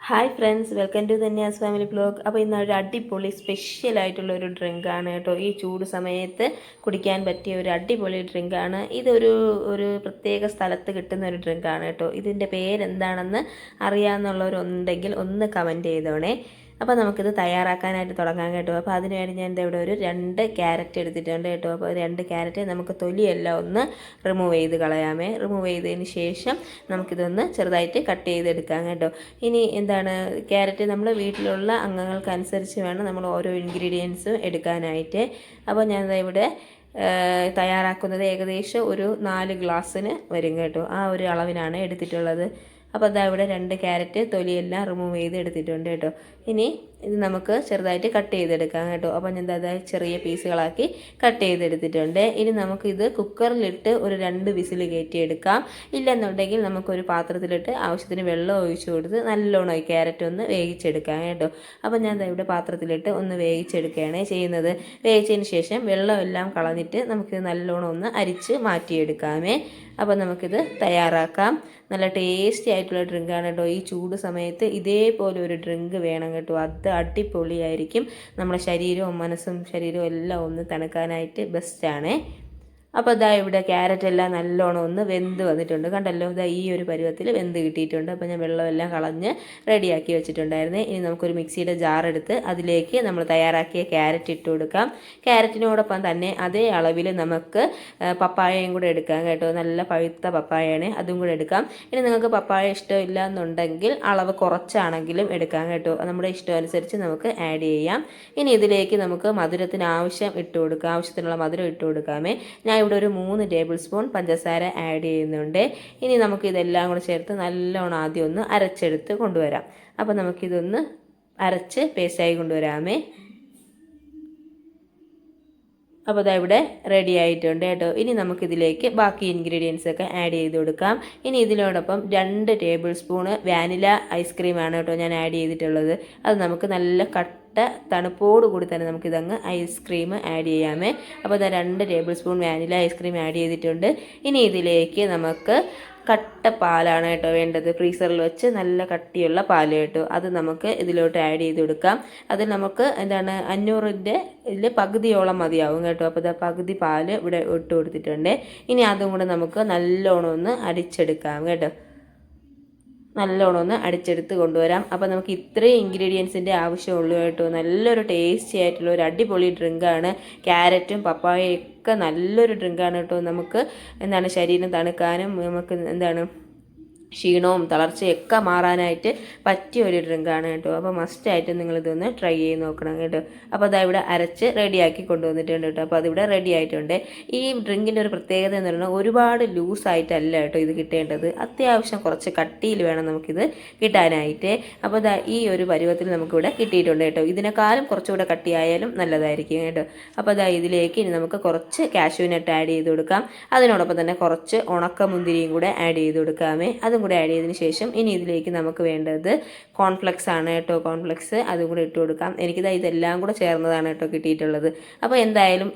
Hi friends, welcome to Dhanya's family vlog. അപ്പോൾ ഇന്നൊരു അടിപൊളി സ്പെഷ്യലായിട്ടുള്ള ഒരു ഡ്രിങ്കാണ് കേട്ടോ. ഈ ചൂട് സമയത്ത് കുടിക്കാൻ പറ്റിയ ഒരു അടിപൊളി ഡ്രിങ്കാണ്. ഒരു പ്രത്യേക സ്ഥലത്ത് കിട്ടുന്ന ഒരു ഡ്രിങ്കാണ് കേട്ടോ. ഇതിൻ്റെ പേരെന്താണെന്ന് അറിയാമെന്നുള്ളവരുണ്ടെങ്കിൽ ഒന്ന് കമൻറ്റ് ചെയ്തോണേ. അപ്പോൾ നമുക്കിത് തയ്യാറാക്കാനായിട്ട് തുടങ്ങാം കേട്ടോ. അപ്പോൾ അതിനുവേണ്ടി ഞാൻ ഇവിടെ ഒരു 2 ക്യാരറ്റ് എടുത്തിട്ടുണ്ട് കേട്ടോ. അപ്പോൾ 2 ക്യാരറ്റ് നമുക്ക് തൊലിയെല്ലാം ഒന്ന് റിമൂവ് ചെയ്ത് കളയാമേ. റിമൂവ് ചെയ്തതിന് ശേഷം നമുക്കിതൊന്ന് ചെറുതായിട്ട് കട്ട് ചെയ്തെടുക്കാം കേട്ടോ. ഇനി ക്യാരറ്റ് നമ്മൾ വീട്ടിലുള്ള അംഗങ്ങൾക്കനുസരിച്ച് വേണം നമ്മൾ ഓരോ ഇൻഗ്രീഡിയൻസും എടുക്കാനായിട്ട്. അപ്പോൾ ഞാൻ ഇവിടെ തയ്യാറാക്കുന്നത് ഏകദേശം ഒരു 4 ഗ്ലാസ്സിന് വരും കേട്ടോ. ആ ഒരു അളവിനാണ് എടുത്തിട്ടുള്ളത്. അപ്പോൾ അതാ ഇവിടെ 2 ക്യാരറ്റ് തൊലിയെല്ലാം റിമൂവ് ചെയ്ത് എടുത്തിട്ടുണ്ട് കേട്ടോ. ഇനി ഇത് നമുക്ക് ചെറുതായിട്ട് കട്ട് ചെയ്തെടുക്കാം കേട്ടോ. അപ്പോൾ ഞാൻ അതായത് ചെറിയ പീസുകളാക്കി കട്ട് ചെയ്തെടുത്തിട്ടുണ്ട്. ഇനി നമുക്കിത് കുക്കറിലിട്ട് ഒരു 2 വിസിൽ കയറ്റിയെടുക്കാം. ഇല്ലെന്നുണ്ടെങ്കിൽ നമുക്കൊരു പാത്രത്തിലിട്ട് ആവശ്യത്തിന് വെള്ളം ഒഴിച്ചു കൊടുത്ത് നല്ലോണം ഈ ക്യാരറ്റ് ഒന്ന് വേവിച്ചെടുക്കാം കേട്ടോ. അപ്പോൾ ഞാൻ ഇവിടെ പാത്രത്തിലിട്ട് ഒന്ന് വേവിച്ചെടുക്കുകയാണ് ചെയ്യുന്നത്. വേവിച്ചതിന് ശേഷം വെള്ളമെല്ലാം കളഞ്ഞിട്ട് നമുക്കിത് നല്ലോണം ഒന്ന് അരിച്ച് മാറ്റിയെടുക്കാമേ. അപ്പോൾ നമുക്കിത് തയ്യാറാക്കാം. നല്ല ടേസ്റ്റി ആയിട്ടുള്ള ഡ്രിങ്കാണ് കേട്ടോ. ഈ ചൂട് സമയത്ത് ഇതേപോലെ ഒരു ഡ്രിങ്ക് വേണം കേട്ടോ. അത് അടിപൊളിയായിരിക്കും. നമ്മുടെ ശരീരവും ശരീരവും എല്ലാം ഒന്ന് തണുക്കാനായിട്ട് ബെസ്റ്റാണ്. അപ്പോൾ ഇതാ ഇവിടെ ക്യാരറ്റ് എല്ലാം നല്ലോണം ഒന്ന് വെന്ത് വന്നിട്ടുണ്ട്. കണ്ടല്ലോ, ഇതാ ഈ ഒരു പരുവത്തിൽ വെന്ത് കിട്ടിയിട്ടുണ്ട്. അപ്പോൾ ഞാൻ വെള്ളമെല്ലാം കളഞ്ഞ് റെഡിയാക്കി വെച്ചിട്ടുണ്ടായിരുന്നേ. ഇനി നമുക്കൊരു മിക്സിയുടെ ജാർ എടുത്ത് അതിലേക്ക് നമ്മൾ തയ്യാറാക്കിയ ക്യാരറ്റ് ഇട്ട് കൊടുക്കാം. ക്യാരറ്റിനോടൊപ്പം തന്നെ അതേ അളവിൽ നമുക്ക് പപ്പായയും കൂടെ എടുക്കാം കേട്ടോ. നല്ല പഴുത്ത പപ്പായയാണ്, അതും കൂടെ എടുക്കാം. ഇനി നിങ്ങൾക്ക് പപ്പായ ഇഷ്ടമില്ല എന്നുണ്ടെങ്കിൽ അളവ് കുറച്ചാണെങ്കിലും എടുക്കാം കേട്ടോ. നമ്മുടെ ഇഷ്ടം അനുസരിച്ച് നമുക്ക് ആഡ് ചെയ്യാം. ഇനി ഇതിലേക്ക് നമുക്ക് മധുരത്തിന് ആവശ്യത്തിനുള്ള മധുരം ഇട്ട് കൊടുക്കാമേ. ഞാൻ ഇവിടെ ഒരു 3 ടേബിൾ സ്പൂൺ പഞ്ചസാര ആഡ് ചെയ്യുന്നുണ്ട്. ഇനി നമുക്ക് ഇതെല്ലാം കൂടെ ചേർത്ത് നല്ലോണം ആദ്യം ഒന്ന് അരച്ചെടുത്ത് കൊണ്ടുവരാം. അപ്പോൾ നമുക്കിതൊന്ന് അരച്ച് പേസ്റ്റായി കൊണ്ടുവരാമേ. അപ്പോൾ അതാ ഇവിടെ റെഡി ആയിട്ടുണ്ട് കേട്ടോ. ഇനി നമുക്കിതിലേക്ക് ബാക്കി ഇൻഗ്രീഡിയൻസ് ഒക്കെ ആഡ് ചെയ്ത് കൊടുക്കാം. ഇനി ഇതിനോടൊപ്പം 2 ടേബിൾ സ്പൂണ് വാനില ഐസ്ക്രീമാണ് കേട്ടോ ഞാൻ ആഡ് ചെയ്തിട്ടുള്ളത്. അത് നമുക്ക് നല്ല തണുപ്പോട് കൂടി തന്നെ നമുക്കിതങ്ങ് ഐസ്ക്രീം ആഡ് ചെയ്യാമേ. അപ്പോൾ അത് 2 table spoon vanilla ice cream add ചെയ്തിട്ടുണ്ട്. ഇനി ഇതിലേക്ക് നമുക്ക് കട്ട പാലാണ് കേട്ടോ വേണ്ടത്. ഫ്രീസറിൽ വെച്ച് നല്ല കട്ടിയുള്ള പാല് കേട്ടോ. അത് നമുക്ക് ഇതിലോട്ട് ആഡ് ചെയ്ത് കൊടുക്കാം. അത് നമുക്ക് 500ൻ്റെ ഇതിൽ പകുതിയോളം മതിയാവും കേട്ടോ. അപ്പോൾ ഇത് പകുതി പാല് ഇവിടെ ഇട്ട് കൊടുത്തിട്ടുണ്ട്. ഇനി അതും കൂടെ നമുക്ക് നല്ലോണം ഒന്ന് അടിച്ചെടുക്കാം കേട്ടോ. നല്ലോണം ഒന്ന് അടിച്ചെടുത്ത് കൊണ്ടുവരാം. അപ്പോൾ നമുക്ക് ഇത്രയും ഇൻഗ്രീഡിയൻസിൻ്റെ ആവശ്യമുള്ളൂ കേട്ടോ. നല്ലൊരു ടേസ്റ്റി ആയിട്ടുള്ള ഒരു അടിപൊളി ഡ്രിങ്കാണ്. ക്യാരറ്റും പപ്പായയൊക്കെ നല്ലൊരു ഡ്രിങ്കാണ് കേട്ടോ. നമുക്ക് ശരീരം തണുക്കാനും നമുക്ക് ക്ഷീണവും തളർച്ചയൊക്കെ മാറാനായിട്ട് പറ്റിയ ഒരു ഡ്രിങ്കാണ് കേട്ടോ. അപ്പോൾ മസ്റ്റായിട്ട് നിങ്ങളിതൊന്ന് ട്രൈ ചെയ്ത് നോക്കണം കേട്ടോ. അപ്പോൾ അതാ ഇവിടെ അരച്ച് റെഡിയാക്കി കൊണ്ടുവന്നിട്ടുണ്ട് കേട്ടോ. അപ്പോൾ അതിവിടെ റെഡി ആയിട്ടുണ്ട്. ഈ ഡ്രിങ്കിൻ്റെ ഒരു പ്രത്യേകത എന്ന് പറഞ്ഞാൽ ഒരുപാട് ലൂസായിട്ടല്ല കേട്ടോ ഇത് കിട്ടേണ്ടത്. അത്യാവശ്യം കുറച്ച് കട്ടിയിൽ വേണം നമുക്കിത് കിട്ടാനായിട്ട്. അപ്പോൾ ഇതാ ഈ ഒരു പരുവത്തിൽ നമുക്കിവിടെ കിട്ടിയിട്ടുണ്ട് കേട്ടോ. ഇതിനേക്കാളും കുറച്ചുകൂടെ കട്ടിയായാലും നല്ലതായിരിക്കും കേട്ടോ. അപ്പോൾ അതാ ഇതിലേക്ക് ഇനി നമുക്ക് കുറച്ച് കാഷ്യൂ നട്ട് ആഡ് ചെയ്ത് കൊടുക്കാം. അതിനോടൊപ്പം തന്നെ കുറച്ച് ഉണക്കമുന്തിരിയും കൂടെ ആഡ് ചെയ്ത് കൊടുക്കാമേ. അതും കൂടെ ആഡ് ചെയ്തതിന് ശേഷം ഇനി ഇതിലേക്ക് നമുക്ക് വേണ്ടത് കോൺഫ്ലെക്സ് ആണ് കേട്ടോ. കോൺഫ്ലെക്സ് അതും കൂടെ ഇട്ട് കൊടുക്കാം. ഇതെല്ലാം കൂടെ ചേർന്നതാണ് കേട്ടോ കിട്ടിയിട്ടുള്ളത്. അപ്പോൾ എന്തായാലും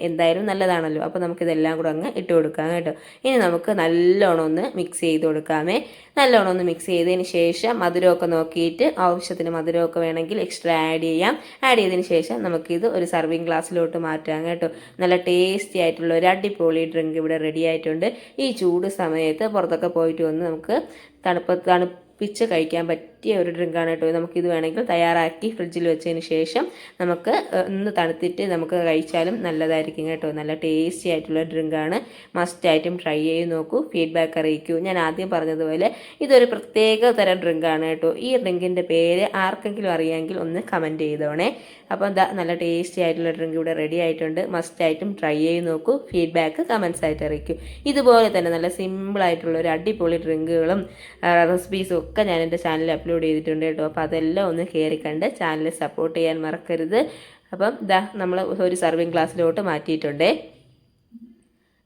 നല്ലതാണല്ലോ. അപ്പോൾ നമുക്കിതെല്ലാം കൂടെ അങ്ങ് ഇട്ട് കൊടുക്കാം കേട്ടോ. ഇനി നമുക്ക് നല്ലോണം ഒന്ന് മിക്സ് ചെയ്ത് കൊടുക്കാമേ. നല്ലോണം ഒന്ന് മിക്സ് ചെയ്തതിന് ശേഷം മധുരമൊക്കെ നോക്കിയിട്ട് ആവശ്യത്തിന് മധുരമൊക്കെ വേണമെങ്കിൽ എക്സ്ട്രാ ആഡ് ചെയ്യാം. ആഡ് ചെയ്തതിന് ശേഷം നമുക്കിത് ഒരു സർവിങ് ഗ്ലാസ്സിലോട്ട് മാറ്റാം കേട്ടോ. നല്ല ടേസ്റ്റി ആയിട്ടുള്ള ഒരു അടിപൊളി ഡ്രിങ്ക് ഇവിടെ റെഡി ആയിട്ടുണ്ട്. ഈ ചൂട് സമയത്ത് പുറത്തൊക്കെ പോയിട്ട് വന്ന് നമുക്ക് തണുപ്പിച്ച് കഴിക്കാൻ പറ്റിയ ഒരു ഡ്രിങ്കാണ് കേട്ടോ. നമുക്കിത് വേണമെങ്കിൽ തയ്യാറാക്കി ഫ്രിഡ്ജിൽ വെച്ചതിന് ശേഷം നമുക്ക് ഒന്ന് തണുത്തിട്ട് നമുക്ക് കഴിച്ചാലും നല്ലതായിരിക്കും കേട്ടോ. നല്ല ടേസ്റ്റി ആയിട്ടുള്ള ഡ്രിങ്കാണ്. മസ്റ്റായിട്ടും ട്രൈ ചെയ്ത് നോക്കൂ, ഫീഡ്ബാക്ക് അറിയിക്കൂ. ഞാൻ ആദ്യം പറഞ്ഞതുപോലെ ഇതൊരു പ്രത്യേക തരം ഡ്രിങ്കാണ് കേട്ടോ. ഈ ഡ്രിങ്കിൻ്റെ പേര് ആർക്കെങ്കിലും അറിയാമെങ്കിൽ ഒന്ന് കമൻറ്റ് ചെയ്തോണേ. അപ്പോൾ എന്താ നല്ല ടേസ്റ്റി ആയിട്ടുള്ള ഡ്രിങ്ക് ഇവിടെ റെഡി ആയിട്ടുണ്ട്. മസ്റ്റായിട്ടും ട്രൈ ചെയ്ത് നോക്കൂ, ഫീഡ്ബാക്ക് കമൻസ് ആയിട്ട് അറിയിക്കൂ. ഇതുപോലെ തന്നെ നല്ല സിമ്പിളായിട്ടുള്ള ഒരു അടിപൊളി ഡ്രിങ്കുകളും റെസിപ്പീസും ഒക്കെ ഞാൻ എൻ്റെ ചാനലിൽ അപ്ലോഡ് ചെയ്തിട്ടുണ്ട് കേട്ടോ. അപ്പോൾ അതെല്ലാം ഒന്ന് കയറി കണ്ട് ചാനൽ സപ്പോർട്ട് ചെയ്യാൻ മറക്കരുത്. അപ്പം നമ്മൾ ഒരു സർവിങ് ഗ്ലാസ്സിലോട്ട് മാറ്റിയിട്ടുണ്ട്.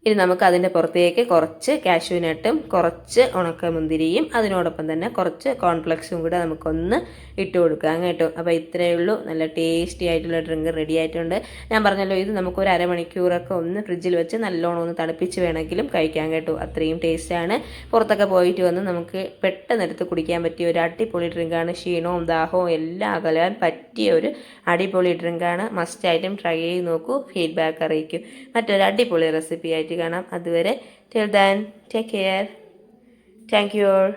ഇനി നമുക്ക് അതിൻ്റെ പുറത്തേക്ക് കുറച്ച് കാഷ്യൂനട്ടും കുറച്ച് ഉണക്കമുന്തിരിയും അതിനോടൊപ്പം തന്നെ കുറച്ച് കോൺഫ്ലെക്സും കൂടെ നമുക്കൊന്ന് ഇട്ട് കൊടുക്കാം കേട്ടോ. അപ്പോൾ ഇത്രയേ ഉള്ളൂ, നല്ല ടേസ്റ്റി ആയിട്ടുള്ള ഡ്രിങ്ക് റെഡി ആയിട്ടുണ്ട്. ഞാൻ പറഞ്ഞല്ലോ, ഇത് നമുക്കൊരു അരമണിക്കൂറൊക്കെ ഒന്ന് ഫ്രിഡ്ജിൽ വെച്ച് നല്ലോണം ഒന്ന് തണുപ്പിച്ച് വേണമെങ്കിലും കഴിക്കാം കേട്ടോ. അത്രയും ടേസ്റ്റാണ്. പുറത്തൊക്കെ പോയിട്ട് വന്ന് നമുക്ക് പെട്ടെന്ന് എടുത്ത് കുടിക്കാൻ പറ്റിയ ഒരു അടിപൊളി ഡ്രിങ്കാണ്. ക്ഷീണവും ദാഹവും എല്ലാം അകലാൻ പറ്റിയ ഒരു അടിപൊളി ഡ്രിങ്കാണ്. മസ്റ്റായിട്ടും ട്രൈ ചെയ്ത് നോക്കൂ, ഫീഡ്ബാക്ക് അറിയിക്കും. മറ്റൊരു അടിപൊളി റെസിപ്പി ആയിട്ട് കാണാം. അതുവരെ till then take care. Thank you all.